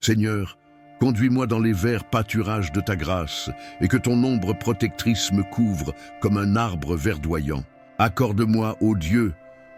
Seigneur, conduis-moi dans les verts pâturages de ta grâce, et que ton ombre protectrice me couvre comme un arbre verdoyant. Accorde-moi, ô Dieu,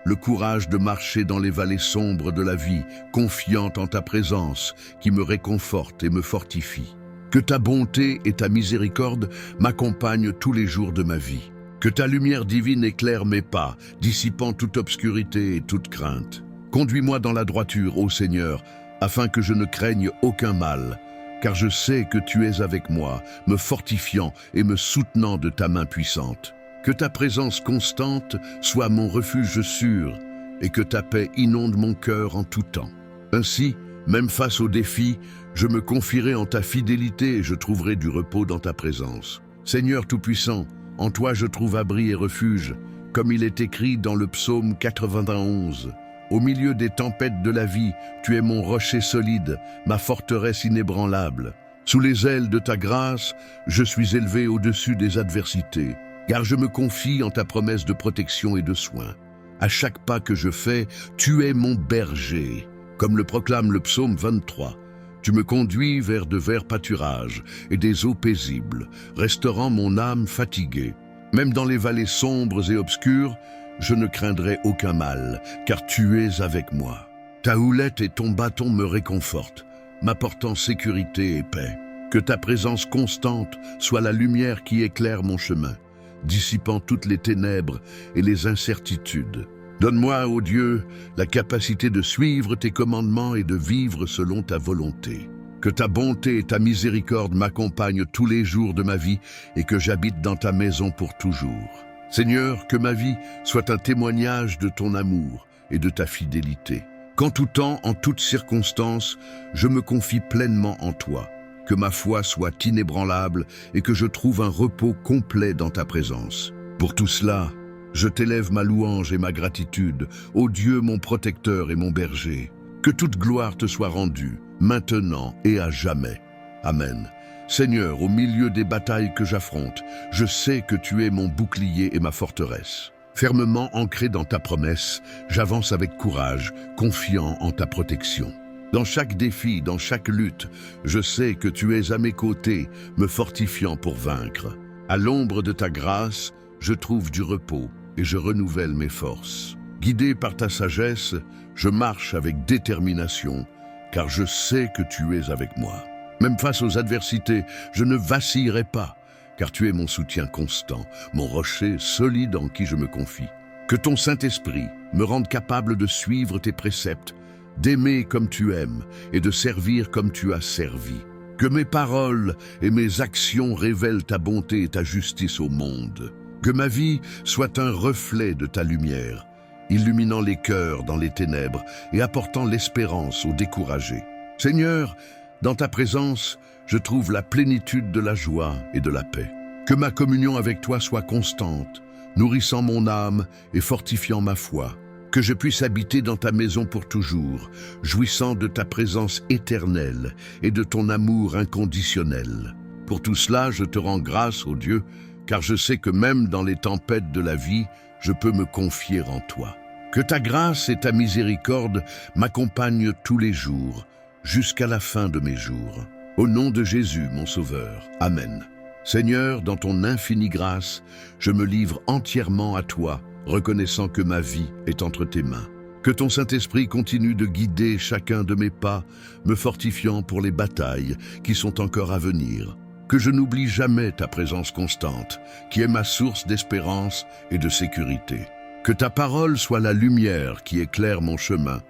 le courage de marcher dans les vallées sombres de la vie, confiant en ta présence, qui me réconforte et me fortifie. Que ta bonté et ta miséricorde m'accompagnent tous les jours de ma vie. Que ta lumière divine éclaire mes pas, dissipant toute obscurité et toute crainte. Conduis-moi dans la droiture, ô Seigneur, afin que je ne craigne aucun mal, car je sais que tu es avec moi, me fortifiant et me soutenant de ta main puissante. Que ta présence constante soit mon refuge sûr, et que ta paix inonde mon cœur en tout temps. Ainsi, même face aux défis, je me confierai en ta fidélité et je trouverai du repos dans ta présence. Seigneur Tout-Puissant, en toi je trouve abri et refuge, comme il est écrit dans le psaume 91. Au milieu des tempêtes de la vie, tu es mon rocher solide, ma forteresse inébranlable. Sous les ailes de ta grâce, je suis élevé au-dessus des adversités, car je me confie en ta promesse de protection et de soin. À chaque pas que je fais, tu es mon berger. Comme le proclame le psaume 23, tu me conduis vers de verts pâturages et des eaux paisibles, restaurant mon âme fatiguée. Même dans les vallées sombres et obscures, je ne craindrai aucun mal, car tu es avec moi. Ta houlette et ton bâton me réconfortent, m'apportant sécurité et paix. Que ta présence constante soit la lumière qui éclaire mon chemin, dissipant toutes les ténèbres et les incertitudes. Donne-moi, ô Dieu, la capacité de suivre tes commandements et de vivre selon ta volonté. Que ta bonté et ta miséricorde m'accompagnent tous les jours de ma vie et que j'habite dans ta maison pour toujours. Seigneur, que ma vie soit un témoignage de ton amour et de ta fidélité. Qu'en tout temps, en toutes circonstances, je me confie pleinement en toi. Que ma foi soit inébranlable et que je trouve un repos complet dans ta présence. Pour tout cela, je t'élève ma louange et ma gratitude, ô Dieu mon protecteur et mon berger. Que toute gloire te soit rendue, maintenant et à jamais. Amen. Seigneur, au milieu des batailles que j'affronte, je sais que tu es mon bouclier et ma forteresse. Fermement ancré dans ta promesse, j'avance avec courage, confiant en ta protection. Dans chaque défi, dans chaque lutte, je sais que tu es à mes côtés, me fortifiant pour vaincre. À l'ombre de ta grâce, je trouve du repos et je renouvelle mes forces. Guidé par ta sagesse, je marche avec détermination, car je sais que tu es avec moi. Même face aux adversités, je ne vacillerai pas, car tu es mon soutien constant, mon rocher solide en qui je me confie. Que ton Saint-Esprit me rende capable de suivre tes préceptes, d'aimer comme tu aimes et de servir comme tu as servi. Que mes paroles et mes actions révèlent ta bonté et ta justice au monde. Que ma vie soit un reflet de ta lumière, illuminant les cœurs dans les ténèbres et apportant l'espérance aux découragés. Seigneur, dans ta présence, je trouve la plénitude de la joie et de la paix. Que ma communion avec toi soit constante, nourrissant mon âme et fortifiant ma foi. Que je puisse habiter dans ta maison pour toujours, jouissant de ta présence éternelle et de ton amour inconditionnel. Pour tout cela, je te rends grâce, ô Dieu, car je sais que même dans les tempêtes de la vie, je peux me confier en toi. Que ta grâce et ta miséricorde m'accompagnent tous les jours, jusqu'à la fin de mes jours. Au nom de Jésus, mon Sauveur. Amen. Seigneur, dans ton infinie grâce, je me livre entièrement à toi, reconnaissant que ma vie est entre tes mains. Que ton Saint-Esprit continue de guider chacun de mes pas, me fortifiant pour les batailles qui sont encore à venir. Que je n'oublie jamais ta présence constante, qui est ma source d'espérance et de sécurité. Que ta parole soit la lumière qui éclaire mon chemin,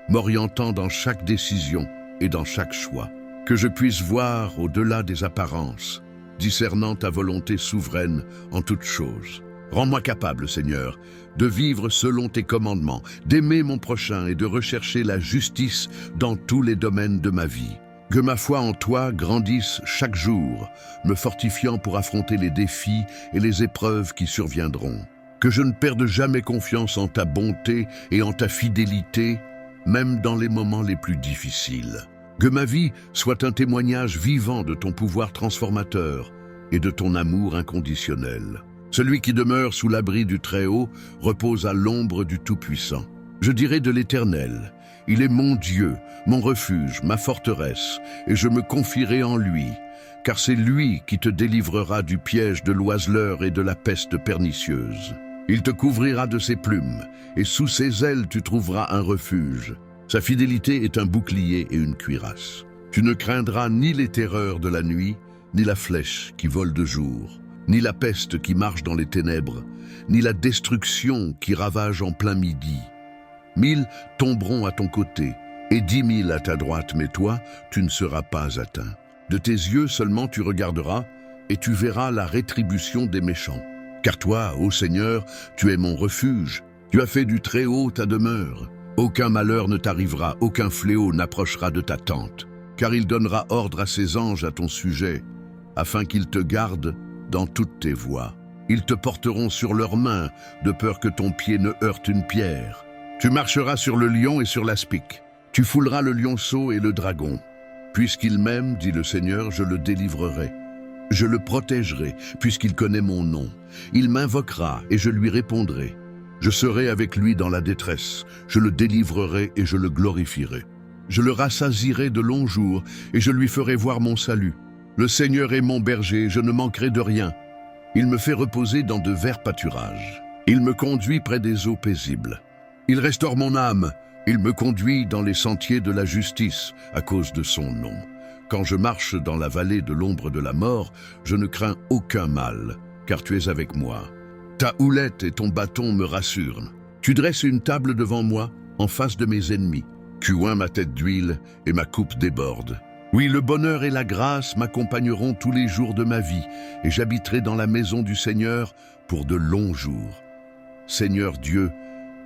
m'orientant dans chaque décision et dans chaque choix. Que je puisse voir au-delà des apparences, discernant ta volonté souveraine en toutes choses. Rends-moi capable, Seigneur, de vivre selon tes commandements, d'aimer mon prochain et de rechercher la justice dans tous les domaines de ma vie. Que ma foi en toi grandisse chaque jour, me fortifiant pour affronter les défis et les épreuves qui surviendront. Que je ne perde jamais confiance en ta bonté et en ta fidélité, même dans les moments les plus difficiles. Que ma vie soit un témoignage vivant de ton pouvoir transformateur et de ton amour inconditionnel. Celui qui demeure sous l'abri du Très-Haut repose à l'ombre du Tout-Puissant. Je dirai de l'Éternel, Il est mon Dieu, mon refuge, ma forteresse, et je me confierai en lui, car c'est lui qui te délivrera du piège de l'oiseleur et de la peste pernicieuse. Il te couvrira de ses plumes, et sous ses ailes tu trouveras un refuge. Sa fidélité est un bouclier et une cuirasse. Tu ne craindras ni les terreurs de la nuit, ni la flèche qui vole de jour, ni la peste qui marche dans les ténèbres, ni la destruction qui ravage en plein midi. 1000 tomberont à ton côté, et 10 000 à ta droite, mais toi, tu ne seras pas atteint. De tes yeux seulement tu regarderas, et tu verras la rétribution des méchants. Car toi, ô Seigneur, tu es mon refuge, tu as fait du Très-Haut ta demeure. Aucun malheur ne t'arrivera, aucun fléau n'approchera de ta tente, car il donnera ordre à ses anges à ton sujet, afin qu'ils te gardent dans toutes tes voies. Ils te porteront sur leurs mains, de peur que ton pied ne heurte une pierre. Tu marcheras sur le lion et sur l'aspic. Tu fouleras le lionceau et le dragon. Puisqu'il m'aime, dit le Seigneur, je le délivrerai. Je le protégerai, puisqu'il connaît mon nom. Il m'invoquera et je lui répondrai. Je serai avec lui dans la détresse. Je le délivrerai et je le glorifierai. Je le rassasierai de longs jours et je lui ferai voir mon salut. Le Seigneur est mon berger, je ne manquerai de rien. Il me fait reposer dans de verts pâturages. Il me conduit près des eaux paisibles. Il restaure mon âme. Il me conduit dans les sentiers de la justice à cause de son nom. Quand je marche dans la vallée de l'ombre de la mort, je ne crains aucun mal, car tu es avec moi. Ta houlette et ton bâton me rassurent. Tu dresses une table devant moi, en face de mes ennemis. Tu oins ma tête d'huile et ma coupe déborde. Oui, le bonheur et la grâce m'accompagneront tous les jours de ma vie, et j'habiterai dans la maison du Seigneur pour de longs jours. Seigneur Dieu,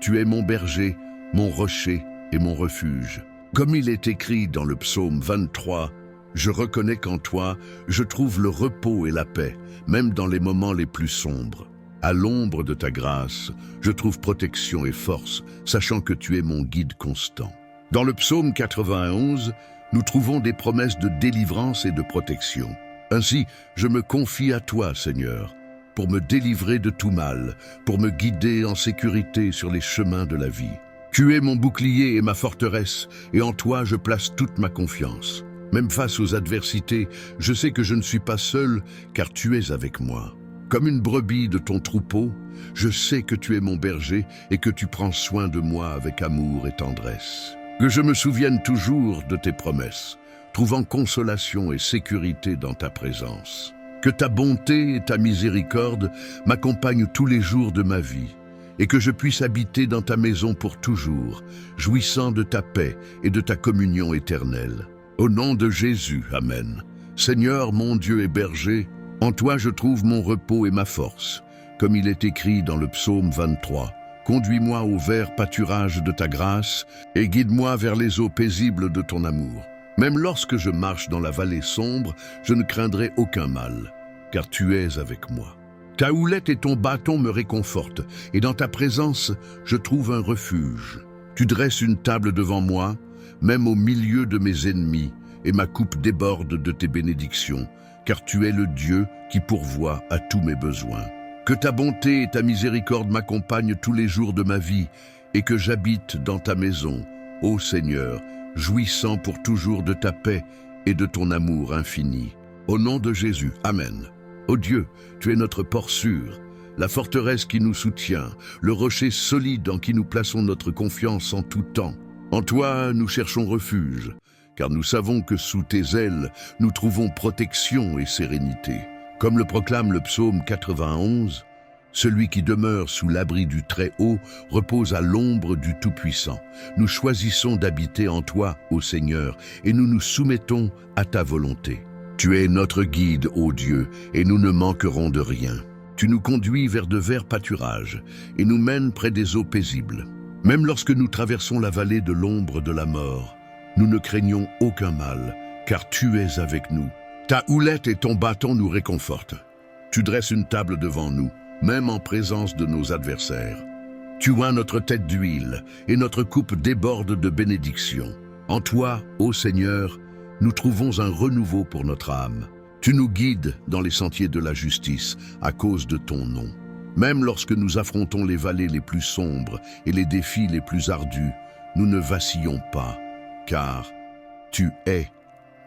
tu es mon berger, mon rocher et mon refuge. Comme il est écrit dans le psaume 23, je reconnais qu'en toi, je trouve le repos et la paix, même dans les moments les plus sombres. À l'ombre de ta grâce, je trouve protection et force, sachant que tu es mon guide constant. Dans le psaume 91, nous trouvons des promesses de délivrance et de protection. Ainsi, je me confie à toi, Seigneur, pour me délivrer de tout mal, pour me guider en sécurité sur les chemins de la vie. Tu es mon bouclier et ma forteresse, et en toi je place toute ma confiance. Même face aux adversités, je sais que je ne suis pas seul, car tu es avec moi. Comme une brebis de ton troupeau, je sais que tu es mon berger et que tu prends soin de moi avec amour et tendresse. Que je me souvienne toujours de tes promesses, trouvant consolation et sécurité dans ta présence. Que ta bonté et ta miséricorde m'accompagnent tous les jours de ma vie, et que je puisse habiter dans ta maison pour toujours, jouissant de ta paix et de ta communion éternelle. Au nom de Jésus, Amen. Seigneur, mon Dieu et berger, en toi je trouve mon repos et ma force, comme il est écrit dans le psaume 23. Conduis-moi au vert pâturage de ta grâce et guide-moi vers les eaux paisibles de ton amour. Même lorsque je marche dans la vallée sombre, je ne craindrai aucun mal, car tu es avec moi. Ta houlette et ton bâton me réconfortent, et dans ta présence, je trouve un refuge. Tu dresses une table devant moi, même au milieu de mes ennemis, et ma coupe déborde de tes bénédictions, car tu es le Dieu qui pourvoit à tous mes besoins. Que ta bonté et ta miséricorde m'accompagnent tous les jours de ma vie, et que j'habite dans ta maison, ô Seigneur, jouissant pour toujours de ta paix et de ton amour infini. Au nom de Jésus, Amen. Ô Dieu, tu es notre port sûr, la forteresse qui nous soutient, le rocher solide en qui nous plaçons notre confiance en tout temps. En toi, nous cherchons refuge, car nous savons que sous tes ailes, nous trouvons protection et sérénité. Comme le proclame le psaume 91, celui qui demeure sous l'abri du Très-Haut repose à l'ombre du Tout-Puissant. Nous choisissons d'habiter en toi, ô Seigneur, et nous nous soumettons à ta volonté. Tu es notre guide, ô Dieu, et nous ne manquerons de rien. Tu nous conduis vers de verts pâturages et nous mènes près des eaux paisibles. Même lorsque nous traversons la vallée de l'ombre de la mort, nous ne craignons aucun mal, car tu es avec nous. Ta houlette et ton bâton nous réconfortent. Tu dresses une table devant nous, même en présence de nos adversaires. Tu oins notre tête d'huile, et notre coupe déborde de bénédictions. En toi, ô Seigneur, nous trouvons un renouveau pour notre âme. Tu nous guides dans les sentiers de la justice à cause de ton nom. Même lorsque nous affrontons les vallées les plus sombres et les défis les plus ardus, nous ne vacillons pas, car tu es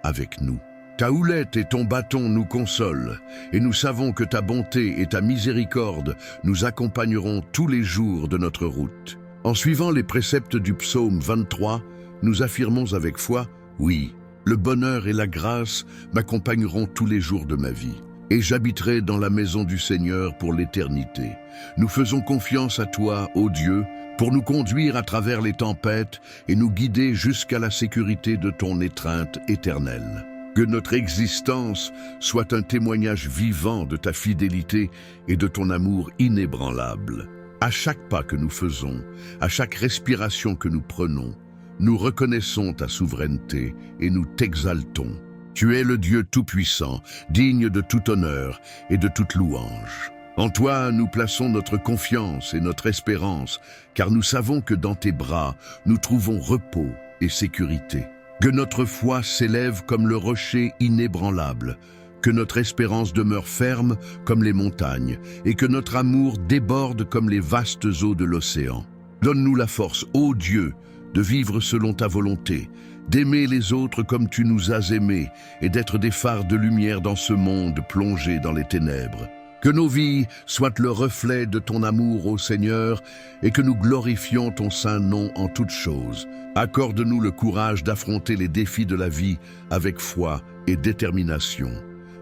avec nous. Ta houlette et ton bâton nous consolent, et nous savons que ta bonté et ta miséricorde nous accompagneront tous les jours de notre route. En suivant les préceptes du psaume 23, nous affirmons avec foi, oui, le bonheur et la grâce m'accompagneront tous les jours de ma vie, et j'habiterai dans la maison du Seigneur pour l'éternité. Nous faisons confiance à toi, ô Dieu, pour nous conduire à travers les tempêtes et nous guider jusqu'à la sécurité de ton étreinte éternelle. Que notre existence soit un témoignage vivant de ta fidélité et de ton amour inébranlable. À chaque pas que nous faisons, à chaque respiration que nous prenons, nous reconnaissons ta souveraineté et nous t'exaltons. Tu es le Dieu tout-puissant, digne de tout honneur et de toute louange. En toi, nous plaçons notre confiance et notre espérance, car nous savons que dans tes bras, nous trouvons repos et sécurité. Que notre foi s'élève comme le rocher inébranlable, que notre espérance demeure ferme comme les montagnes, et que notre amour déborde comme les vastes eaux de l'océan. Donne-nous la force, ô Dieu, de vivre selon ta volonté, d'aimer les autres comme tu nous as aimés, et d'être des phares de lumière dans ce monde plongé dans les ténèbres. Que nos vies soient le reflet de ton amour, ô Seigneur, et que nous glorifions ton saint nom en toutes choses. Accorde-nous le courage d'affronter les défis de la vie avec foi et détermination,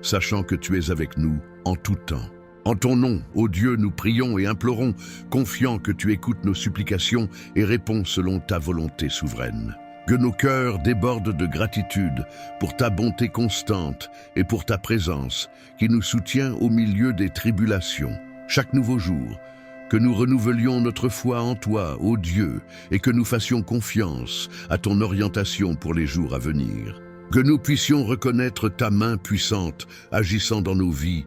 sachant que tu es avec nous en tout temps. En ton nom, ô Dieu, nous prions et implorons, confiants que tu écoutes nos supplications et réponds selon ta volonté souveraine. Que nos cœurs débordent de gratitude pour ta bonté constante et pour ta présence qui nous soutient au milieu des tribulations. Chaque nouveau jour, que nous renouvelions notre foi en toi, ô Dieu, et que nous fassions confiance à ton orientation pour les jours à venir. Que nous puissions reconnaître ta main puissante agissant dans nos vies,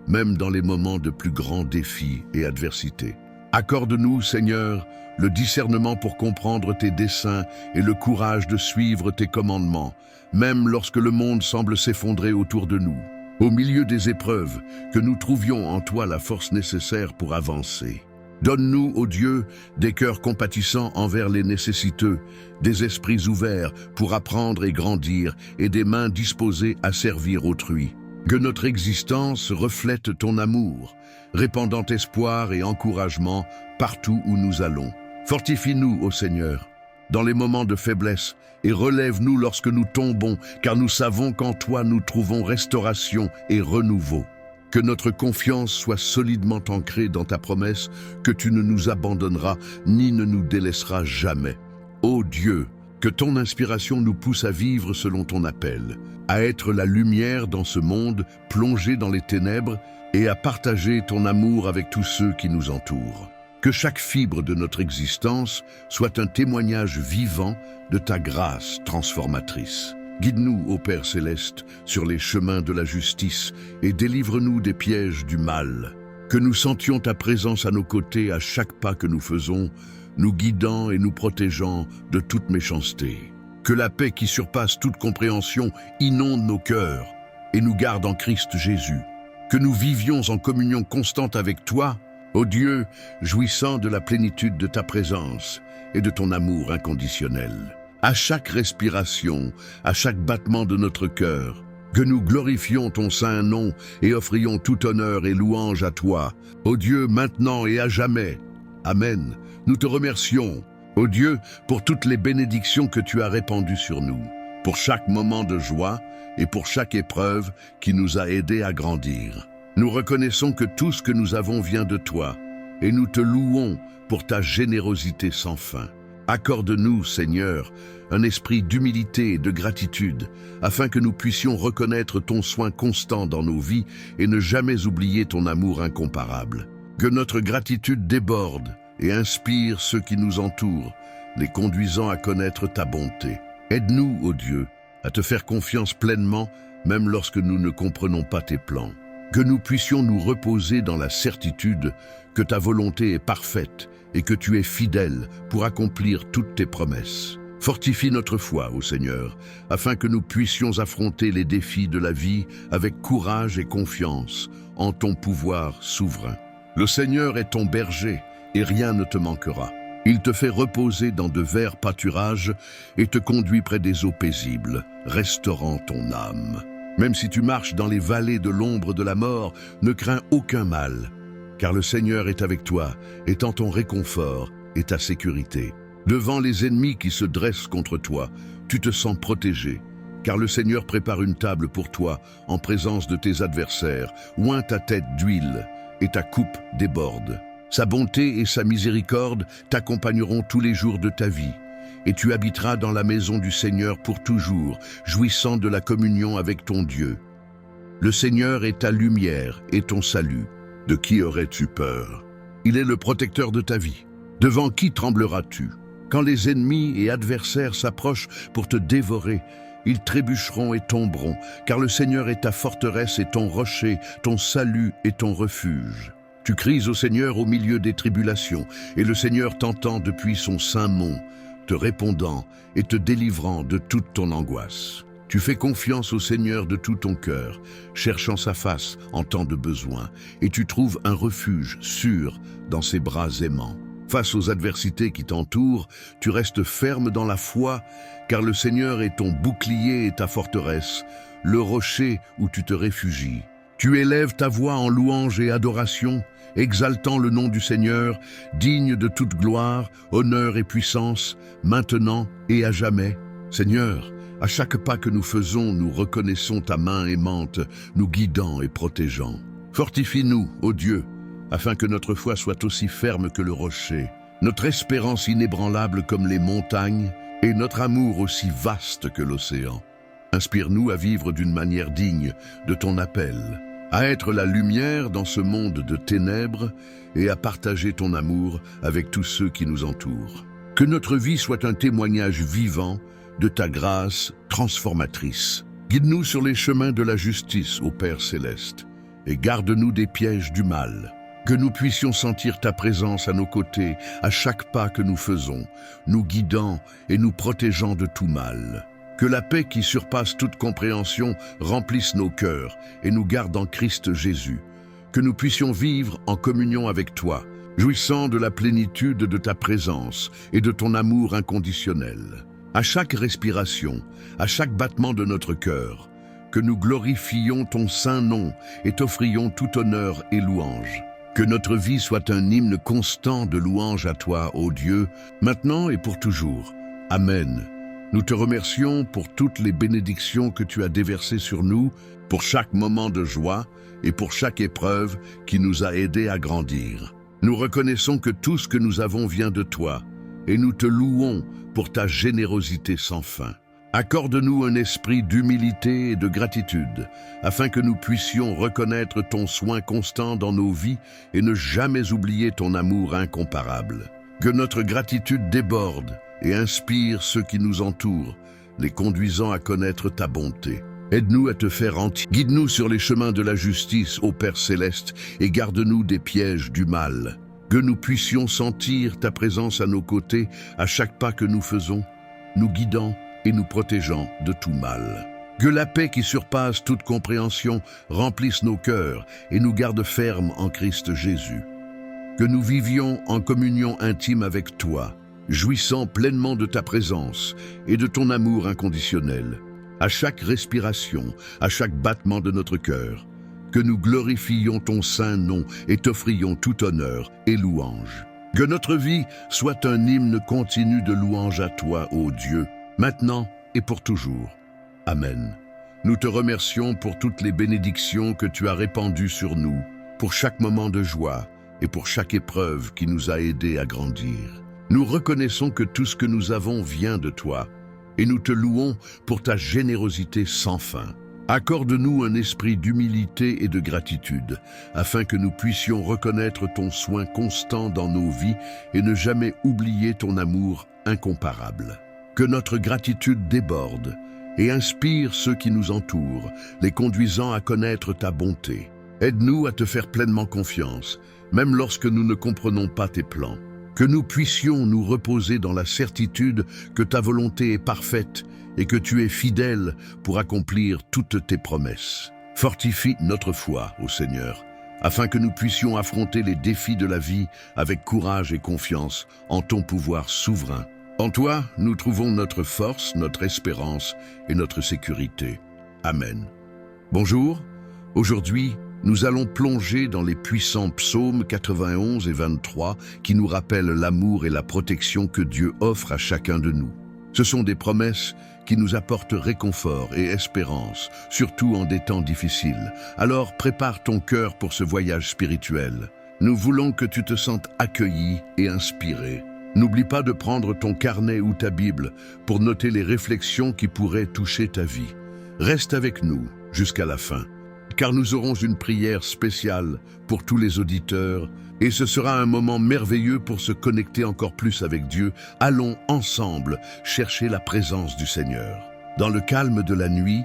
même dans les moments de plus grands défis et adversités. Accorde-nous, Seigneur, le discernement pour comprendre tes desseins et le courage de suivre tes commandements, même lorsque le monde semble s'effondrer autour de nous. Au milieu des épreuves, que nous trouvions en toi la force nécessaire pour avancer. Donne-nous, ô Dieu, des cœurs compatissants envers les nécessiteux, des esprits ouverts pour apprendre et grandir, et des mains disposées à servir autrui. Que notre existence reflète ton amour, répandant espoir et encouragement partout où nous allons. Fortifie-nous, ô Seigneur, dans les moments de faiblesse, et relève-nous lorsque nous tombons, car nous savons qu'en toi nous trouvons restauration et renouveau. Que notre confiance soit solidement ancrée dans ta promesse, que tu ne nous abandonneras ni ne nous délaisseras jamais. Ô Dieu, que ton inspiration nous pousse à vivre selon ton appel, à être la lumière dans ce monde plongé dans les ténèbres et à partager ton amour avec tous ceux qui nous entourent. Que chaque fibre de notre existence soit un témoignage vivant de ta grâce transformatrice. Guide-nous, ô Père céleste, sur les chemins de la justice et délivre-nous des pièges du mal. Que nous sentions ta présence à nos côtés à chaque pas que nous faisons, nous guidant et nous protégeant de toute méchanceté. Que la paix qui surpasse toute compréhension inonde nos cœurs et nous garde en Christ Jésus. Que nous vivions en communion constante avec toi, ô Dieu, jouissant de la plénitude de ta présence et de ton amour inconditionnel. À chaque respiration, à chaque battement de notre cœur, que nous glorifions ton saint nom et offrions tout honneur et louange à toi, ô Dieu, maintenant et à jamais. Amen. Nous te remercions, ô Dieu, pour toutes les bénédictions que tu as répandues sur nous, pour chaque moment de joie et pour chaque épreuve qui nous a aidés à grandir. Nous reconnaissons que tout ce que nous avons vient de toi, et nous te louons pour ta générosité sans fin. Accorde-nous, Seigneur, un esprit d'humilité et de gratitude, afin que nous puissions reconnaître ton soin constant dans nos vies et ne jamais oublier ton amour incomparable. Que notre gratitude déborde et inspire ceux qui nous entourent, les conduisant à connaître ta bonté. Aide-nous, ô Dieu, à te faire confiance pleinement, même lorsque nous ne comprenons pas tes plans. Que nous puissions nous reposer dans la certitude que ta volonté est parfaite et que tu es fidèle pour accomplir toutes tes promesses. Fortifie notre foi, ô Seigneur, afin que nous puissions affronter les défis de la vie avec courage et confiance en ton pouvoir souverain. Le Seigneur est ton berger et rien ne te manquera. Il te fait reposer dans de verts pâturages et te conduit près des eaux paisibles, restaurant ton âme. Même si tu marches dans les vallées de l'ombre de la mort, ne crains aucun mal, car le Seigneur est avec toi, étant ton réconfort et ta sécurité. Devant les ennemis qui se dressent contre toi, tu te sens protégé, car le Seigneur prépare une table pour toi en présence de tes adversaires, oint ta tête d'huile et ta coupe déborde. Sa bonté et sa miséricorde t'accompagneront tous les jours de ta vie, et tu habiteras dans la maison du Seigneur pour toujours, jouissant de la communion avec ton Dieu. Le Seigneur est ta lumière et ton salut. De qui aurais-tu peur? Il est le protecteur de ta vie. Devant qui trembleras-tu? Quand les ennemis et adversaires s'approchent pour te dévorer, ils trébucheront et tomberont, car le Seigneur est ta forteresse et ton rocher, ton salut et ton refuge. Tu cries au Seigneur au milieu des tribulations, et le Seigneur t'entend depuis son saint mont, te répondant et te délivrant de toute ton angoisse. Tu fais confiance au Seigneur de tout ton cœur, cherchant sa face en temps de besoin, et tu trouves un refuge sûr dans ses bras aimants. Face aux adversités qui t'entourent, tu restes ferme dans la foi, car le Seigneur est ton bouclier et ta forteresse, le rocher où tu te réfugies. Tu élèves ta voix en louange et adoration, exaltant le nom du Seigneur, digne de toute gloire, honneur et puissance, maintenant et à jamais. Seigneur, à chaque pas que nous faisons, nous reconnaissons ta main aimante, nous guidant et protégeant. Fortifie-nous, ô Dieu, afin que notre foi soit aussi ferme que le rocher, notre espérance inébranlable comme les montagnes, et notre amour aussi vaste que l'océan. Inspire-nous à vivre d'une manière digne de ton appel, à être la lumière dans ce monde de ténèbres et à partager ton amour avec tous ceux qui nous entourent. Que notre vie soit un témoignage vivant de ta grâce transformatrice. Guide-nous sur les chemins de la justice, ô Père céleste, et garde-nous des pièges du mal. Que nous puissions sentir ta présence à nos côtés à chaque pas que nous faisons, nous guidant et nous protégeant de tout mal. Que la paix qui surpasse toute compréhension remplisse nos cœurs et nous garde en Christ Jésus. Que nous puissions vivre en communion avec toi, jouissant de la plénitude de ta présence et de ton amour inconditionnel. À chaque respiration, à chaque battement de notre cœur, que nous glorifions ton saint nom et t'offrions tout honneur et louange. Que notre vie soit un hymne constant de louange à toi, ô Dieu, maintenant et pour toujours. Amen. Nous te remercions pour toutes les bénédictions que tu as déversées sur nous, pour chaque moment de joie et pour chaque épreuve qui nous a aidés à grandir. Nous reconnaissons que tout ce que nous avons vient de toi, et nous te louons pour ta générosité sans fin. Accorde-nous un esprit d'humilité et de gratitude, afin que nous puissions reconnaître ton soin constant dans nos vies et ne jamais oublier ton amour incomparable. Que notre gratitude déborde et inspire ceux qui nous entourent, les conduisant à connaître ta bonté. Aide-nous à te faire entier. Guide-nous sur les chemins de la justice, ô Père céleste, et garde-nous des pièges du mal. Que nous puissions sentir ta présence à nos côtés à chaque pas que nous faisons, nous guidant et nous protégeant de tout mal. Que la paix qui surpasse toute compréhension remplisse nos cœurs et nous garde fermes en Christ Jésus. Que nous vivions en communion intime avec toi, jouissant pleinement de ta présence et de ton amour inconditionnel. À chaque respiration, à chaque battement de notre cœur, que nous glorifions ton saint nom et t'offrions tout honneur et louange. Que notre vie soit un hymne continu de louange à toi, ô Dieu, maintenant et pour toujours. Amen. Nous te remercions pour toutes les bénédictions que tu as répandues sur nous, pour chaque moment de joie et pour chaque épreuve qui nous a aidés à grandir. Nous reconnaissons que tout ce que nous avons vient de toi, et nous te louons pour ta générosité sans fin. Accorde-nous un esprit d'humilité et de gratitude, afin que nous puissions reconnaître ton soin constant dans nos vies et ne jamais oublier ton amour incomparable. Que notre gratitude déborde et inspire ceux qui nous entourent, les conduisant à connaître ta bonté. Aide-nous à te faire pleinement confiance, même lorsque nous ne comprenons pas tes plans. Que nous puissions nous reposer dans la certitude que ta volonté est parfaite et que tu es fidèle pour accomplir toutes tes promesses. Fortifie notre foi, ô Seigneur, afin que nous puissions affronter les défis de la vie avec courage et confiance en ton pouvoir souverain. En toi, nous trouvons notre force, notre espérance et notre sécurité. Amen. Bonjour, aujourd'hui, nous allons plonger dans les puissants psaumes 91 et 23 qui nous rappellent l'amour et la protection que Dieu offre à chacun de nous. Ce sont des promesses qui nous apportent réconfort et espérance, surtout en des temps difficiles. Alors prépare ton cœur pour ce voyage spirituel. Nous voulons que tu te sentes accueilli et inspiré. N'oublie pas de prendre ton carnet ou ta Bible pour noter les réflexions qui pourraient toucher ta vie. Reste avec nous jusqu'à la fin, car nous aurons une prière spéciale pour tous les auditeurs et ce sera un moment merveilleux pour se connecter encore plus avec Dieu. Allons ensemble chercher la présence du Seigneur. Dans le calme de la nuit,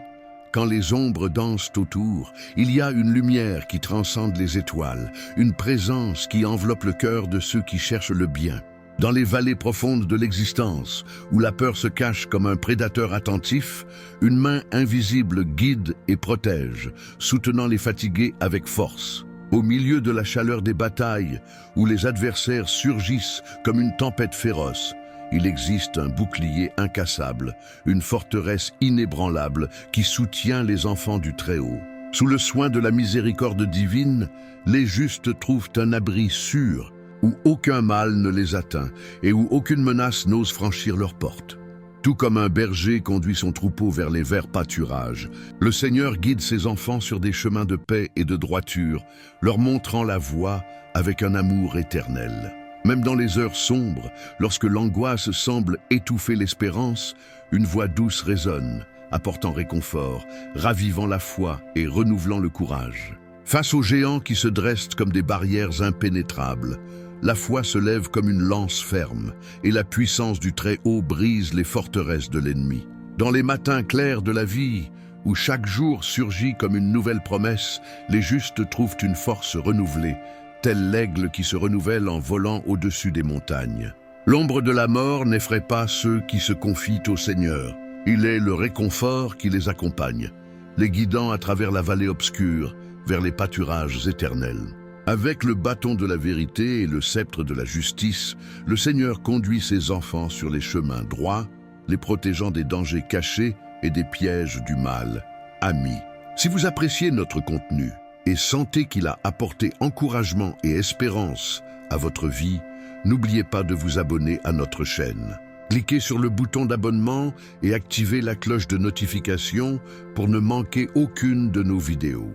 quand les ombres dansent autour, il y a une lumière qui transcende les étoiles, une présence qui enveloppe le cœur de ceux qui cherchent le bien. Dans les vallées profondes de l'existence, où la peur se cache comme un prédateur attentif, une main invisible guide et protège, soutenant les fatigués avec force. Au milieu de la chaleur des batailles, où les adversaires surgissent comme une tempête féroce, il existe un bouclier incassable, une forteresse inébranlable qui soutient les enfants du Très-Haut. Sous le soin de la miséricorde divine, les justes trouvent un abri sûr, où aucun mal ne les atteint et où aucune menace n'ose franchir leurs portes. Tout comme un berger conduit son troupeau vers les verts pâturages, le Seigneur guide ses enfants sur des chemins de paix et de droiture, leur montrant la voie avec un amour éternel. Même dans les heures sombres, lorsque l'angoisse semble étouffer l'espérance, une voix douce résonne, apportant réconfort, ravivant la foi et renouvelant le courage. Face aux géants qui se dressent comme des barrières impénétrables, la foi se lève comme une lance ferme, et la puissance du Très-Haut brise les forteresses de l'ennemi. Dans les matins clairs de la vie, où chaque jour surgit comme une nouvelle promesse, les justes trouvent une force renouvelée, tel l'aigle qui se renouvelle en volant au-dessus des montagnes. L'ombre de la mort n'effraie pas ceux qui se confient au Seigneur. Il est le réconfort qui les accompagne, les guidant à travers la vallée obscure, vers les pâturages éternels. Avec le bâton de la vérité et le sceptre de la justice, le Seigneur conduit ses enfants sur les chemins droits, les protégeant des dangers cachés et des pièges du mal. Amis, si vous appréciez notre contenu et sentez qu'il a apporté encouragement et espérance à votre vie, n'oubliez pas de vous abonner à notre chaîne. Cliquez sur le bouton d'abonnement et activez la cloche de notification pour ne manquer aucune de nos vidéos.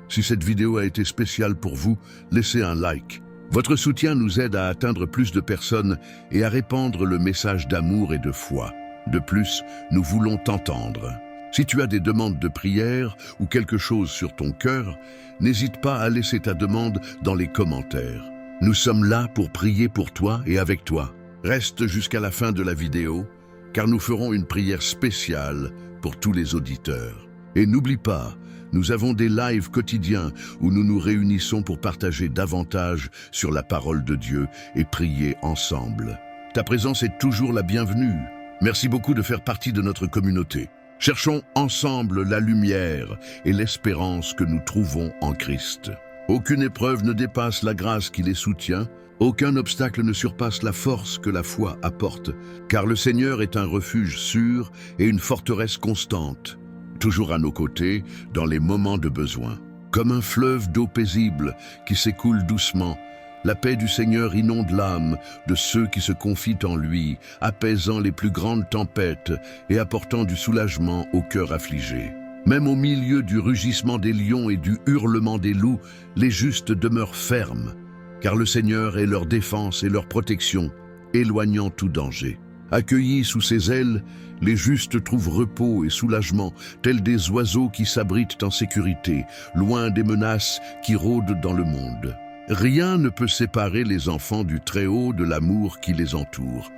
Si cette vidéo a été spéciale pour vous, laissez un like. Votre soutien nous aide à atteindre plus de personnes et à répandre le message d'amour et de foi. De plus, nous voulons t'entendre. Si tu as des demandes de prière ou quelque chose sur ton cœur, n'hésite pas à laisser ta demande dans les commentaires. Nous sommes là pour prier pour toi et avec toi. Reste jusqu'à la fin de la vidéo, car nous ferons une prière spéciale pour tous les auditeurs. Et n'oublie pas, nous avons des lives quotidiens où nous nous réunissons pour partager davantage sur la parole de Dieu et prier ensemble. Ta présence est toujours la bienvenue. Merci beaucoup de faire partie de notre communauté. Cherchons ensemble la lumière et l'espérance que nous trouvons en Christ. Aucune épreuve ne dépasse la grâce qui les soutient. Aucun obstacle ne surpasse la force que la foi apporte, car le Seigneur est un refuge sûr et une forteresse constante, toujours à nos côtés dans les moments de besoin. Comme un fleuve d'eau paisible qui s'écoule doucement, la paix du Seigneur inonde l'âme de ceux qui se confient en lui, apaisant les plus grandes tempêtes et apportant du soulagement au cœur affligé. Même au milieu du rugissement des lions et du hurlement des loups, les justes demeurent fermes, car le Seigneur est leur défense et leur protection, éloignant tout danger. Accueillis sous ses ailes, les justes trouvent repos et soulagement, tels des oiseaux qui s'abritent en sécurité, loin des menaces qui rôdent dans le monde. Rien ne peut séparer les enfants du Très-Haut de l'amour qui les entoure.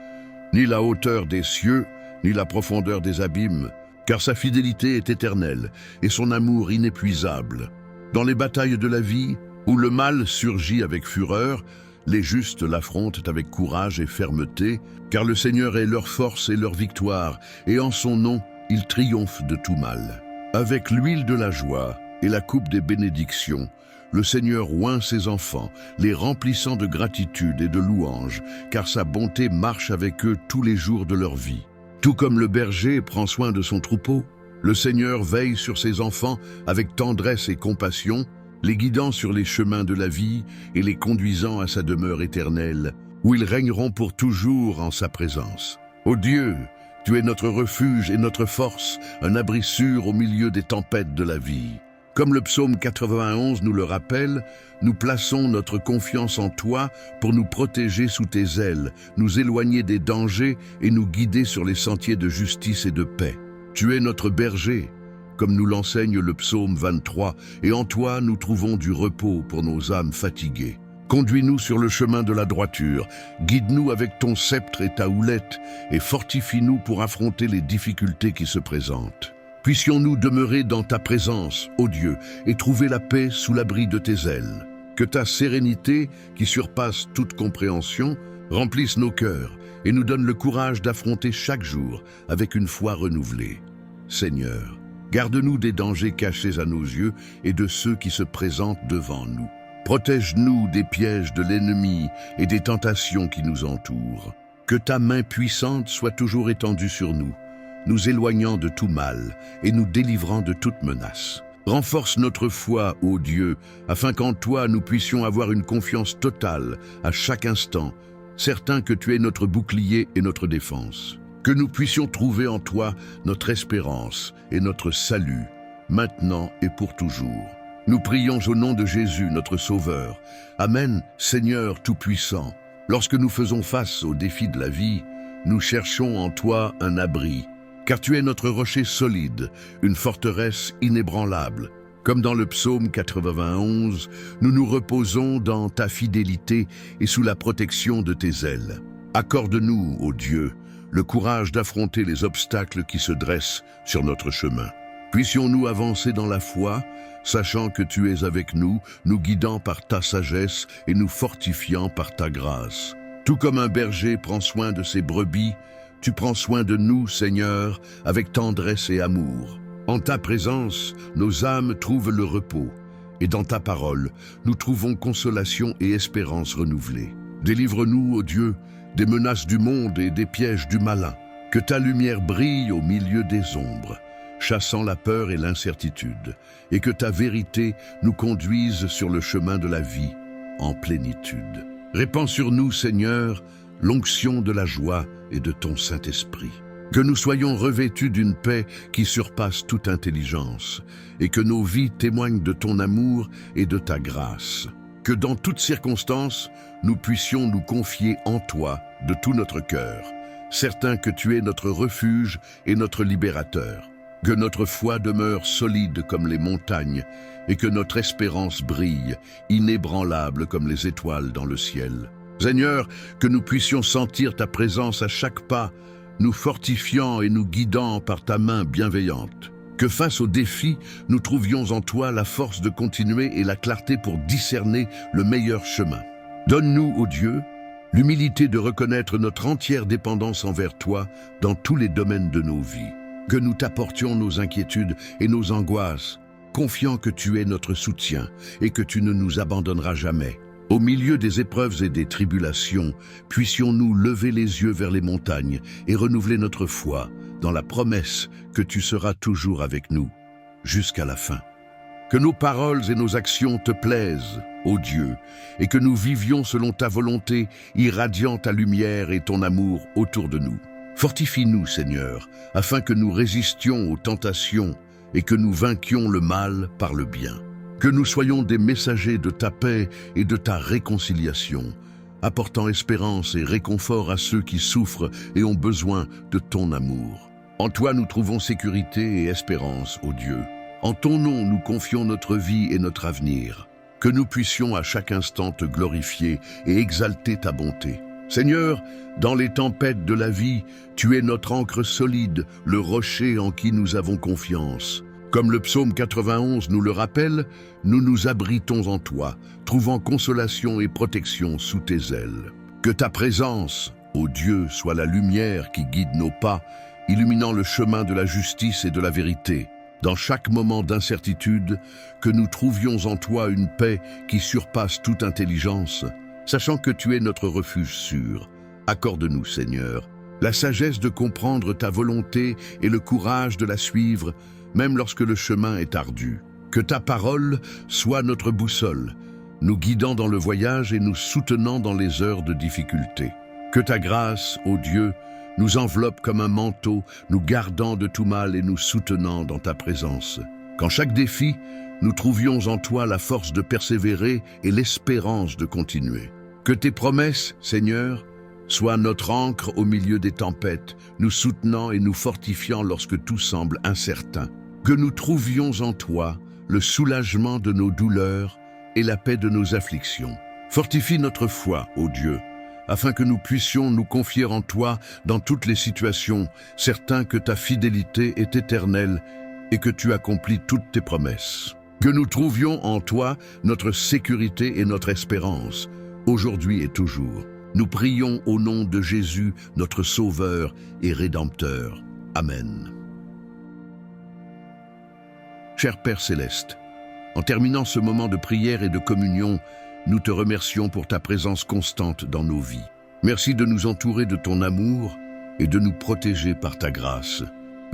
Ni la hauteur des cieux, ni la profondeur des abîmes, car sa fidélité est éternelle et son amour inépuisable. Dans les batailles de la vie, où le mal surgit avec fureur, les justes l'affrontent avec courage et fermeté, car le Seigneur est leur force et leur victoire, et en son nom, ils triomphent de tout mal. Avec l'huile de la joie, et la coupe des bénédictions. Le Seigneur oint ses enfants, les remplissant de gratitude et de louanges, car sa bonté marche avec eux tous les jours de leur vie. Tout comme le berger prend soin de son troupeau, le Seigneur veille sur ses enfants avec tendresse et compassion, les guidant sur les chemins de la vie et les conduisant à sa demeure éternelle, où ils régneront pour toujours en sa présence. Ô Dieu, tu es notre refuge et notre force, un abri sûr au milieu des tempêtes de la vie. Comme le psaume 91 nous le rappelle, nous plaçons notre confiance en toi pour nous protéger sous tes ailes, nous éloigner des dangers et nous guider sur les sentiers de justice et de paix. Tu es notre berger, comme nous l'enseigne le psaume 23, et en toi nous trouvons du repos pour nos âmes fatiguées. Conduis-nous sur le chemin de la droiture, guide-nous avec ton sceptre et ta houlette, et fortifie-nous pour affronter les difficultés qui se présentent. Puissions-nous demeurer dans ta présence, ô Dieu, et trouver la paix sous l'abri de tes ailes. Que ta sérénité, qui surpasse toute compréhension, remplisse nos cœurs et nous donne le courage d'affronter chaque jour avec une foi renouvelée. Seigneur, garde-nous des dangers cachés à nos yeux et de ceux qui se présentent devant nous. Protège-nous des pièges de l'ennemi et des tentations qui nous entourent. Que ta main puissante soit toujours étendue sur nous, nous éloignant de tout mal et nous délivrant de toute menace. Renforce notre foi, ô Dieu, afin qu'en toi nous puissions avoir une confiance totale à chaque instant, certains que tu es notre bouclier et notre défense. Que nous puissions trouver en toi notre espérance et notre salut, maintenant et pour toujours. Nous prions au nom de Jésus, notre Sauveur. Amen, Seigneur Tout-Puissant. Lorsque nous faisons face aux défis de la vie, nous cherchons en toi un abri, car tu es notre rocher solide, une forteresse inébranlable. Comme dans le psaume 91, nous nous reposons dans ta fidélité et sous la protection de tes ailes. Accorde-nous, ô Dieu, le courage d'affronter les obstacles qui se dressent sur notre chemin. Puissions-nous avancer dans la foi, sachant que tu es avec nous, nous guidant par ta sagesse et nous fortifiant par ta grâce. Tout comme un berger prend soin de ses brebis, tu prends soin de nous, Seigneur, avec tendresse et amour. En ta présence, nos âmes trouvent le repos, et dans ta parole, nous trouvons consolation et espérance renouvelée. Délivre-nous, ô Dieu, des menaces du monde et des pièges du malin. Que ta lumière brille au milieu des ombres, chassant la peur et l'incertitude, et que ta vérité nous conduise sur le chemin de la vie, en plénitude. Répands sur nous, Seigneur, l'onction de la joie et de ton Saint-Esprit. Que nous soyons revêtus d'une paix qui surpasse toute intelligence, et que nos vies témoignent de ton amour et de ta grâce. Que dans toutes circonstances, nous puissions nous confier en toi de tout notre cœur, certains que tu es notre refuge et notre libérateur. Que notre foi demeure solide comme les montagnes, et que notre espérance brille, inébranlable comme les étoiles dans le ciel. Seigneur, que nous puissions sentir ta présence à chaque pas, nous fortifiant et nous guidant par ta main bienveillante. Que face aux défis, nous trouvions en toi la force de continuer et la clarté pour discerner le meilleur chemin. Donne-nous, ô Dieu, l'humilité de reconnaître notre entière dépendance envers toi dans tous les domaines de nos vies. Que nous t'apportions nos inquiétudes et nos angoisses, confiant que tu es notre soutien et que tu ne nous abandonneras jamais. Au milieu des épreuves et des tribulations, puissions-nous lever les yeux vers les montagnes et renouveler notre foi dans la promesse que tu seras toujours avec nous, jusqu'à la fin. Que nos paroles et nos actions te plaisent, ô Dieu, et que nous vivions selon ta volonté, irradiant ta lumière et ton amour autour de nous. Fortifie-nous, Seigneur, afin que nous résistions aux tentations et que nous vainquions le mal par le bien. Que nous soyons des messagers de ta paix et de ta réconciliation, apportant espérance et réconfort à ceux qui souffrent et ont besoin de ton amour. En toi nous trouvons sécurité et espérance, ô Dieu. En ton nom nous confions notre vie et notre avenir. Que nous puissions à chaque instant te glorifier et exalter ta bonté. Seigneur, dans les tempêtes de la vie, tu es notre ancre solide, le rocher en qui nous avons confiance. Comme le psaume 91 nous le rappelle, nous nous abritons en toi, trouvant consolation et protection sous tes ailes. Que ta présence, ô Dieu, soit la lumière qui guide nos pas, illuminant le chemin de la justice et de la vérité. dans chaque moment d'incertitude, que nous trouvions en toi une paix qui surpasse toute intelligence, sachant que tu es notre refuge sûr. Accorde-nous, Seigneur, la sagesse de comprendre ta volonté et le courage de la suivre, même lorsque le chemin est ardu. Que ta parole soit notre boussole, nous guidant dans le voyage et nous soutenant dans les heures de difficulté. Que ta grâce, ô Dieu, nous enveloppe comme un manteau, nous gardant de tout mal et nous soutenant dans ta présence. Qu'en chaque défi, nous trouvions en toi la force de persévérer et l'espérance de continuer. Que tes promesses, Seigneur, soient notre ancre au milieu des tempêtes, nous soutenant et nous fortifiant lorsque tout semble incertain. Que nous trouvions en toi le soulagement de nos douleurs et la paix de nos afflictions. Fortifie notre foi, ô Dieu, afin que nous puissions nous confier en toi dans toutes les situations, certains que ta fidélité est éternelle et que tu accomplis toutes tes promesses. Que nous trouvions en toi notre sécurité et notre espérance, aujourd'hui et toujours. Nous prions au nom de Jésus, notre Sauveur et Rédempteur. Amen. Cher Père Céleste, en terminant ce moment de prière et de communion, nous te remercions pour ta présence constante dans nos vies. Merci de nous entourer de ton amour et de nous protéger par ta grâce,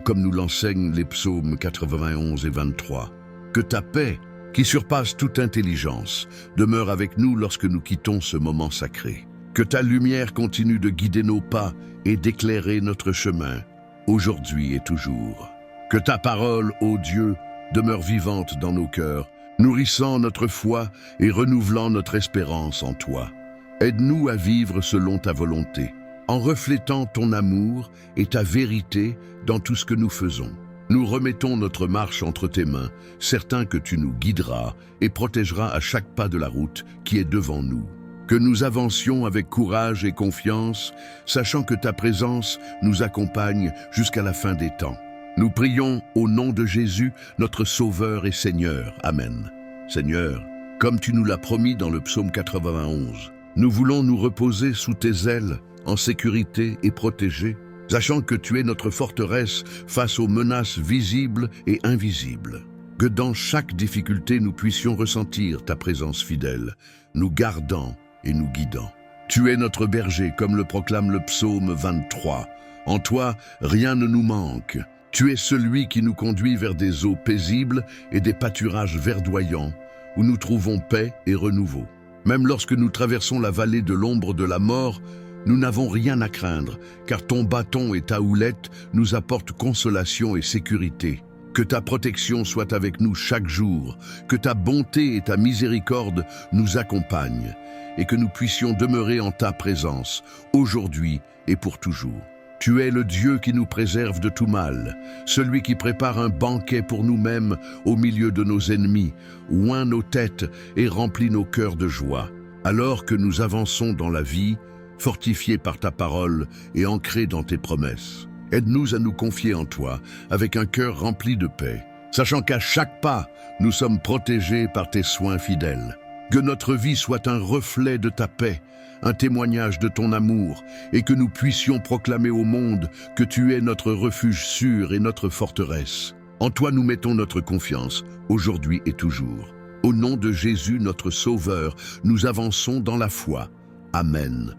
comme nous l'enseignent les psaumes 91 et 23. Que ta paix, qui surpasse toute intelligence, demeure avec nous lorsque nous quittons ce moment sacré. Que ta lumière continue de guider nos pas et d'éclairer notre chemin, aujourd'hui et toujours. Que ta parole, ô Dieu, demeure vivante dans nos cœurs, nourrissant notre foi et renouvelant notre espérance en toi. Aide-nous à vivre selon ta volonté, en reflétant ton amour et ta vérité dans tout ce que nous faisons. Nous remettons notre marche entre tes mains, certains que tu nous guideras et protégeras à chaque pas de la route qui est devant nous. Que nous avancions avec courage et confiance, sachant que ta présence nous accompagne jusqu'à la fin des temps. Nous prions au nom de Jésus, notre Sauveur et Seigneur. Amen. Seigneur, comme tu nous l'as promis dans le psaume 91, nous voulons nous reposer sous tes ailes, en sécurité et protégés, sachant que tu es notre forteresse face aux menaces visibles et invisibles. Que dans chaque difficulté, nous puissions ressentir ta présence fidèle, nous gardant et nous guidant. Tu es notre berger, comme le proclame le psaume 23. En toi, rien ne nous manque. Tu es celui qui nous conduit vers des eaux paisibles et des pâturages verdoyants, où nous trouvons paix et renouveau. Même lorsque nous traversons la vallée de l'ombre de la mort, nous n'avons rien à craindre, car ton bâton et ta houlette nous apportent consolation et sécurité. Que ta protection soit avec nous chaque jour, que ta bonté et ta miséricorde nous accompagnent, et que nous puissions demeurer en ta présence, aujourd'hui et pour toujours. Tu es le Dieu qui nous préserve de tout mal, celui qui prépare un banquet pour nous-mêmes au milieu de nos ennemis, oint nos têtes et remplit nos cœurs de joie. Alors que nous avançons dans la vie, fortifiés par ta parole et ancrés dans tes promesses. Aide-nous à nous confier en toi, avec un cœur rempli de paix, sachant qu'à chaque pas, nous sommes protégés par tes soins fidèles. Que notre vie soit un reflet de ta paix, un témoignage de ton amour, et que nous puissions proclamer au monde que tu es notre refuge sûr et notre forteresse. En toi nous mettons notre confiance, aujourd'hui et toujours. Au nom de Jésus, notre Sauveur, nous avançons dans la foi. Amen.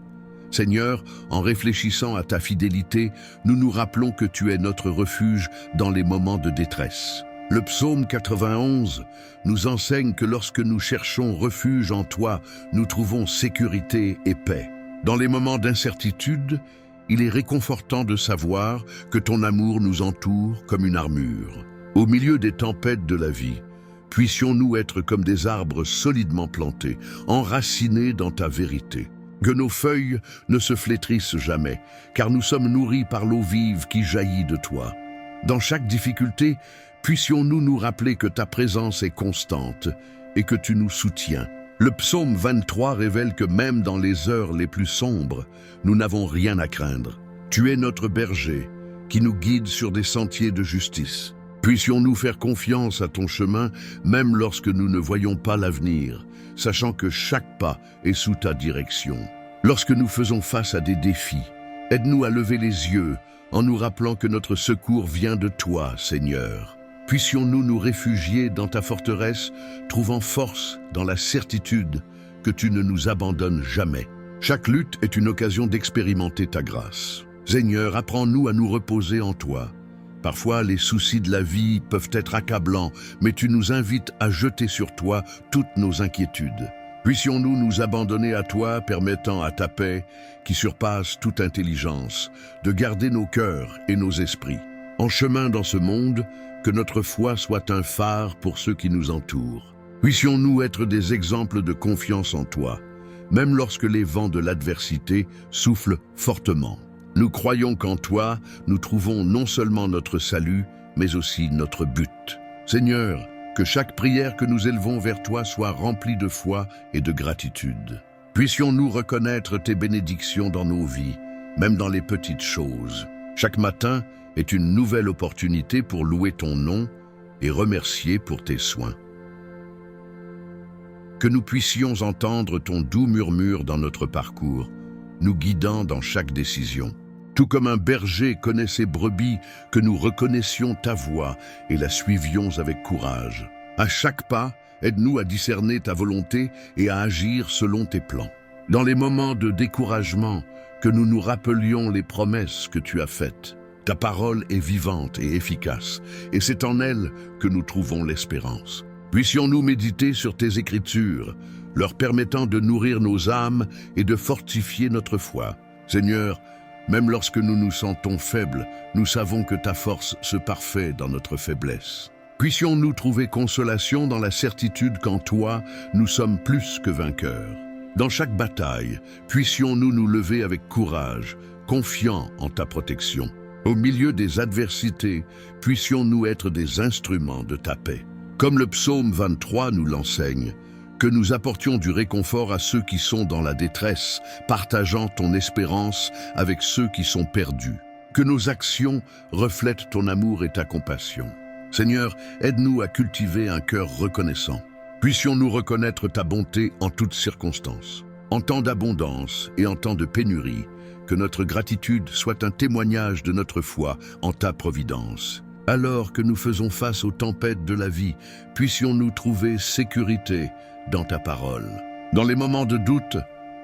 Seigneur, en réfléchissant à ta fidélité, nous nous rappelons que tu es notre refuge dans les moments de détresse. Le psaume 91 nous enseigne que lorsque nous cherchons refuge en toi, nous trouvons sécurité et paix. Dans les moments d'incertitude, il est réconfortant de savoir que ton amour nous entoure comme une armure. Au milieu des tempêtes de la vie, puissions-nous être comme des arbres solidement plantés, enracinés dans ta vérité. Que nos feuilles ne se flétrissent jamais, car nous sommes nourris par l'eau vive qui jaillit de toi. Dans chaque difficulté, puissions-nous nous rappeler que ta présence est constante et que tu nous soutiens. Le psaume 23 révèle que même dans les heures les plus sombres, nous n'avons rien à craindre. Tu es notre berger qui nous guide sur des sentiers de justice. Puissions-nous faire confiance à ton chemin, même lorsque nous ne voyons pas l'avenir, sachant que chaque pas est sous ta direction. Lorsque nous faisons face à des défis, aide-nous à lever les yeux en nous rappelant que notre secours vient de toi, Seigneur. Puissions-nous nous réfugier dans ta forteresse, trouvant force dans la certitude que tu ne nous abandonnes jamais. Chaque lutte est une occasion d'expérimenter ta grâce. Seigneur, apprends-nous à nous reposer en toi. Parfois, les soucis de la vie peuvent être accablants, mais tu nous invites à jeter sur toi toutes nos inquiétudes. Puissions-nous nous abandonner à toi, permettant à ta paix, qui surpasse toute intelligence, de garder nos cœurs et nos esprits. En chemin dans ce monde, que notre foi soit un phare pour ceux qui nous entourent. Puissions-nous être des exemples de confiance en toi, même lorsque les vents de l'adversité soufflent fortement. Nous croyons qu'en toi, nous trouvons non seulement notre salut, mais aussi notre but. Seigneur, que chaque prière que nous élevons vers toi soit remplie de foi et de gratitude. Puissions-nous reconnaître tes bénédictions dans nos vies, même dans les petites choses. Chaque matin est une nouvelle opportunité pour louer ton nom et remercier pour tes soins. Que nous puissions entendre ton doux murmure dans notre parcours, nous guidant dans chaque décision. Tout comme un berger connaît ses brebis, que nous reconnaissions ta voix et la suivions avec courage. À chaque pas, aide-nous à discerner ta volonté et à agir selon tes plans. Dans les moments de découragement, que nous nous rappelions les promesses que tu as faites. Ta parole est vivante et efficace, et c'est en elle que nous trouvons l'espérance. Puissions-nous méditer sur tes Écritures, leur permettant de nourrir nos âmes et de fortifier notre foi. Seigneur, même lorsque nous nous sentons faibles, nous savons que ta force se parfait dans notre faiblesse. Puissions-nous trouver consolation dans la certitude qu'en toi, nous sommes plus que vainqueurs. Dans chaque bataille, puissions-nous nous lever avec courage, confiants en ta protection. Au milieu des adversités, puissions-nous être des instruments de ta paix. Comme le psaume 23 nous l'enseigne, que nous apportions du réconfort à ceux qui sont dans la détresse, partageant ton espérance avec ceux qui sont perdus. Que nos actions reflètent ton amour et ta compassion. Seigneur, aide-nous à cultiver un cœur reconnaissant. Puissions-nous reconnaître ta bonté en toutes circonstances. En temps d'abondance et en temps de pénurie, que notre gratitude soit un témoignage de notre foi en ta providence. Alors que nous faisons face aux tempêtes de la vie, puissions-nous trouver sécurité dans ta parole. Dans les moments de doute,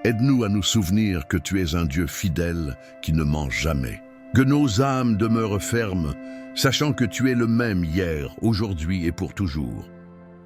aide-nous à nous souvenir que tu es un Dieu fidèle qui ne ment jamais. Que nos âmes demeurent fermes, sachant que tu es le même hier, aujourd'hui et pour toujours.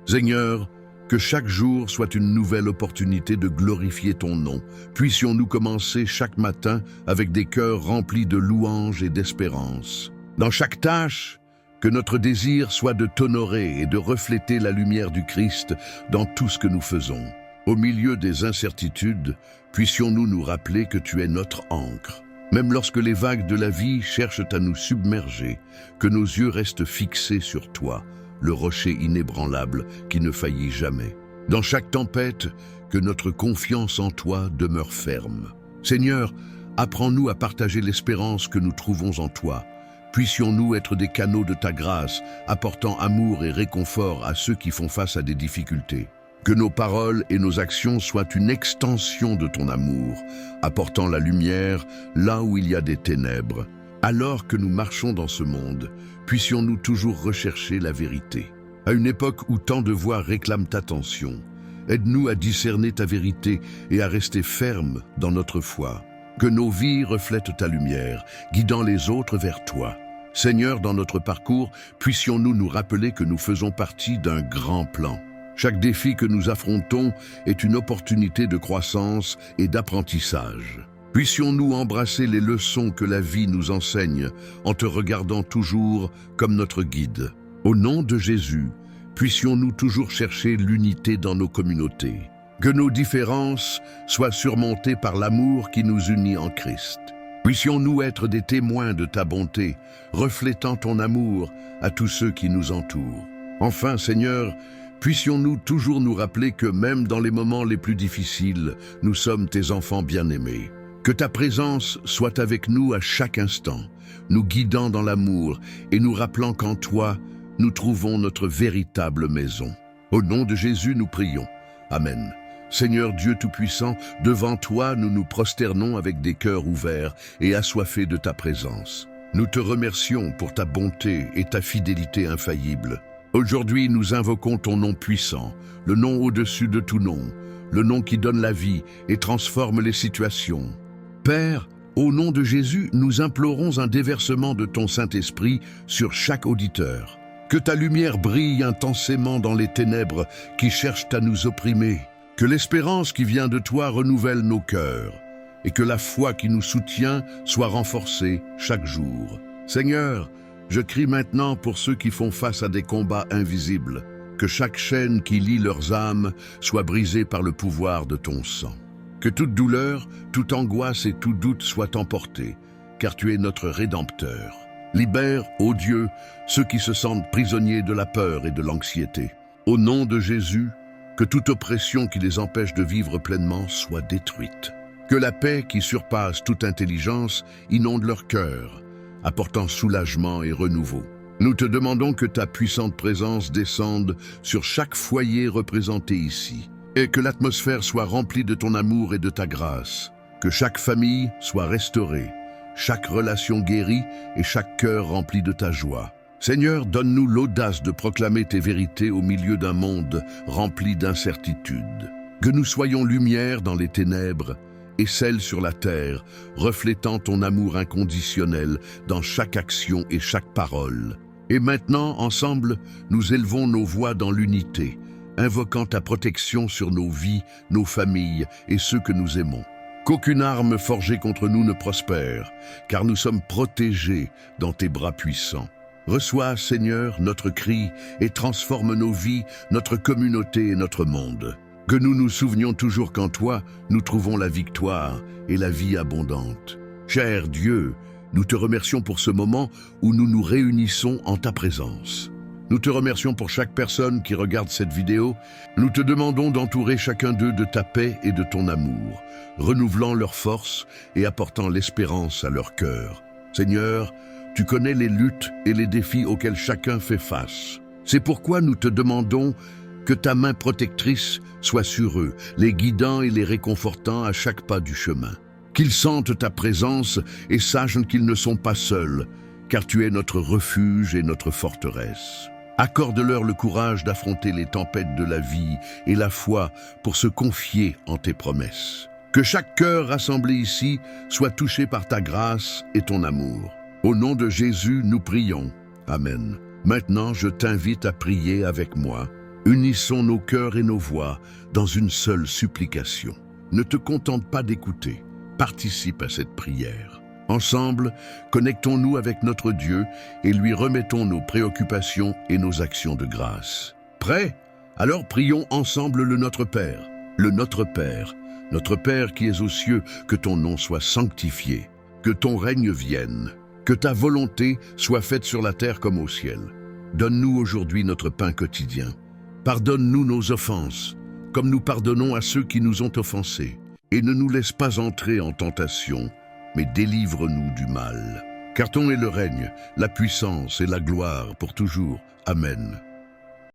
Seigneur, que chaque jour soit une nouvelle opportunité de glorifier ton nom. Puissions-nous commencer chaque matin avec des cœurs remplis de louanges et d'espérance. Dans chaque tâche, que notre désir soit de t'honorer et de refléter la lumière du Christ dans tout ce que nous faisons. Au milieu des incertitudes, puissions-nous nous rappeler que tu es notre ancre. Même lorsque les vagues de la vie cherchent à nous submerger, que nos yeux restent fixés sur toi, le rocher inébranlable qui ne faillit jamais. Dans chaque tempête, que notre confiance en toi demeure ferme. Seigneur, apprends-nous à partager l'espérance que nous trouvons en toi. Puissions-nous être des canaux de ta grâce, apportant amour et réconfort à ceux qui font face à des difficultés. Que nos paroles et nos actions soient une extension de ton amour, apportant la lumière là où il y a des ténèbres. Alors que nous marchons dans ce monde, puissions-nous toujours rechercher la vérité. À une époque où tant de voix réclament ta attention, aide-nous à discerner ta vérité et à rester fermes dans notre foi. Que nos vies reflètent ta lumière, guidant les autres vers toi. Seigneur, dans notre parcours, puissions-nous nous rappeler que nous faisons partie d'un grand plan. Chaque défi que nous affrontons est une opportunité de croissance et d'apprentissage. Puissions-nous embrasser les leçons que la vie nous enseigne en te regardant toujours comme notre guide. Au nom de Jésus, puissions-nous toujours chercher l'unité dans nos communautés. Que nos différences soient surmontées par l'amour qui nous unit en Christ. Puissions-nous être des témoins de ta bonté, reflétant ton amour à tous ceux qui nous entourent. Enfin, Seigneur, puissions-nous toujours nous rappeler que même dans les moments les plus difficiles, nous sommes tes enfants bien-aimés. Que ta présence soit avec nous à chaque instant, nous guidant dans l'amour et nous rappelant qu'en toi, nous trouvons notre véritable maison. Au nom de Jésus, nous prions. Amen. Seigneur Dieu Tout-Puissant, devant toi, nous nous prosternons avec des cœurs ouverts et assoiffés de ta présence. Nous te remercions pour ta bonté et ta fidélité infaillible. Aujourd'hui, nous invoquons ton nom puissant, le nom au-dessus de tout nom, le nom qui donne la vie et transforme les situations. Père, au nom de Jésus, nous implorons un déversement de ton Saint-Esprit sur chaque auditeur. Que ta lumière brille intensément dans les ténèbres qui cherchent à nous opprimer. Que l'espérance qui vient de toi renouvelle nos cœurs et que la foi qui nous soutient soit renforcée chaque jour. Seigneur, je crie maintenant pour ceux qui font face à des combats invisibles. Que chaque chaîne qui lie leurs âmes soit brisée par le pouvoir de ton sang. Que toute douleur, toute angoisse et tout doute soient emportés, car tu es notre Rédempteur. Libère, ô Dieu, ceux qui se sentent prisonniers de la peur et de l'anxiété. Au nom de Jésus, que toute oppression qui les empêche de vivre pleinement soit détruite. Que la paix qui surpasse toute intelligence inonde leur cœur, apportant soulagement et renouveau. Nous te demandons que ta puissante présence descende sur chaque foyer représenté ici, et que l'atmosphère soit remplie de ton amour et de ta grâce. Que chaque famille soit restaurée, chaque relation guérie et chaque cœur rempli de ta joie. Seigneur, donne-nous l'audace de proclamer tes vérités au milieu d'un monde rempli d'incertitudes. Que nous soyons lumière dans les ténèbres et sel sur la terre, reflétant ton amour inconditionnel dans chaque action et chaque parole. Et maintenant, ensemble, nous élevons nos voix dans l'unité, invoquant ta protection sur nos vies, nos familles et ceux que nous aimons. Qu'aucune arme forgée contre nous ne prospère, car nous sommes protégés dans tes bras puissants. Reçois, Seigneur, notre cri et transforme nos vies, notre communauté et notre monde. Que nous nous souvenions toujours qu'en toi, nous trouvons la victoire et la vie abondante. Cher Dieu, nous te remercions pour ce moment où nous nous réunissons en ta présence. Nous te remercions pour chaque personne qui regarde cette vidéo. Nous te demandons d'entourer chacun d'eux de ta paix et de ton amour, renouvelant leur force et apportant l'espérance à leur cœur. Seigneur, tu connais les luttes et les défis auxquels chacun fait face. C'est pourquoi nous te demandons que ta main protectrice soit sur eux, les guidant et les réconfortant à chaque pas du chemin. Qu'ils sentent ta présence et sachent qu'ils ne sont pas seuls, car tu es notre refuge et notre forteresse. Accorde-leur le courage d'affronter les tempêtes de la vie et la foi pour se confier en tes promesses. Que chaque cœur rassemblé ici soit touché par ta grâce et ton amour. Au nom de Jésus, nous prions. Amen. Maintenant, je t'invite à prier avec moi. Unissons nos cœurs et nos voix dans une seule supplication. Ne te contente pas d'écouter, participe à cette prière. Ensemble, connectons-nous avec notre Dieu et lui remettons nos préoccupations et nos actions de grâce. Prêts? Alors prions ensemble le Notre Père. Le Notre Père qui es aux cieux, que ton nom soit sanctifié, que ton règne vienne, que ta volonté soit faite sur la terre comme au ciel. Donne-nous aujourd'hui notre pain quotidien. Pardonne-nous nos offenses, comme nous pardonnons à ceux qui nous ont offensés. Et ne nous laisse pas entrer en tentation, mais délivre-nous du mal. Car ton est le règne, la puissance et la gloire pour toujours. Amen.